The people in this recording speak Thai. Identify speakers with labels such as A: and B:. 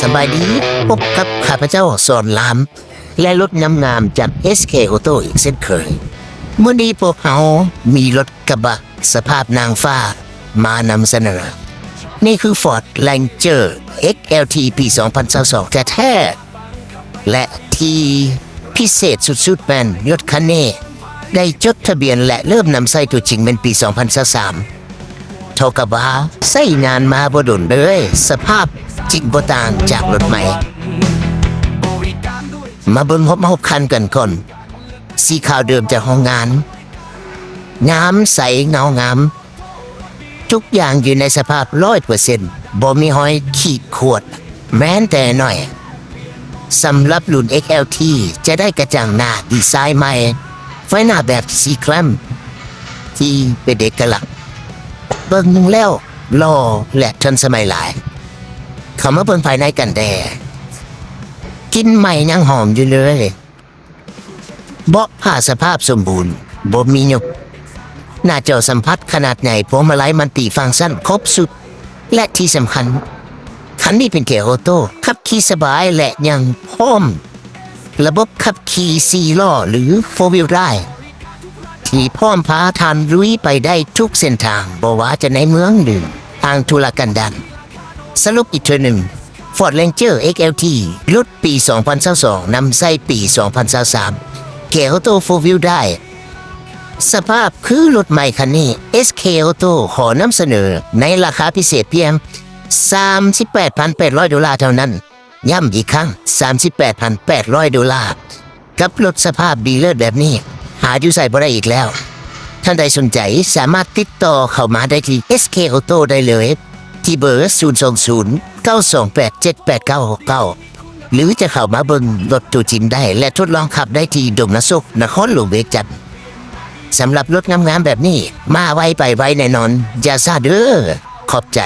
A: สบายดีพบกับข้าพเจ้าสอนรามและรถงามๆจาก SK Auto อีกเช่นเคยเมื่อนี้พวกเรามีรถกระบะสภาพนางฟ้ามานำเสนอ นี่คือ Ford Ranger XLT ปี 2022แท้ๆและที่พิเศษสุดๆแมนยศคันนี้ได้จดทะเบียนและเริ่มนำใช้ตัวจริงเป็นปี 2023เท่ากับว่าใช้งานมาบ่ดนเลยสภาพจริงบ่ต่างจากรถใหม่มาเบิ่งพบคันกันก่อนสีขาวเดิมจากห้องงานงามใสเงางามทุกอย่างอยู่ในสภาพ 100% บ่มีหอยขีดขวดแม้แต่หน่อยสำหรับรุ่น XLT จะได้กระจังหน้าดีไซน์ใหม่ไฟหน้าแบบสีคล้ำที่เป็นเอกลักษณ์เบิ่งแล้วหล่อและทันสมัยหลายเข้ามาเบิ่งภายในกันแดกินใหม่ยังหอมอยู่เลยเบาะผ้าสภาพสมบูรณ์บ่มีหยุกหน้าจอสัมผัสขนาดใหญ่พวงมาลัยมันติฟังก์ชันครบสุดและที่สำคัญคันนี้เป็นเกียร์ออโต้ขับขี่สบายและยังพร้อมระบบขับขี่4ล้อหรือ 4-wheel drive ที่พร้อมพาทานลุยไปได้ทุกเส้นทางบ่ว่าจะในเมืองหรือทางธุรกันดารสรุปอีกทีหนึ่ง Ford Ranger XLT รถปี 2022นำใช้ปี 2023เกียร์ออโต้ 4-wheel drive สภาพคือรถใหม่คันนี้ SK Auto ขอนำเสนอในราคาพิเศษเพียง $38,800 เท่านั้นย้ำอีกครั้ง $38,800 กับรถสภาพดีเลิศแบบนี้หาอยู่ใส่บ่ได้อีกแล้วท่านใดสนใจสามารถติดต่อเข้ามาได้ที่ SK Auto ได้เลยที่เบอร์ 020-928-7899 หรือจะเข้ามาเบิ่งรถตัวจริงได้และทดลองขับได้ที่ดงนสุขนครหลวงเวียงจันทน์สำหรับรถงามๆแบบนี้มาไวไปไวแน่นอนอย่าซาเด้อขอบใจ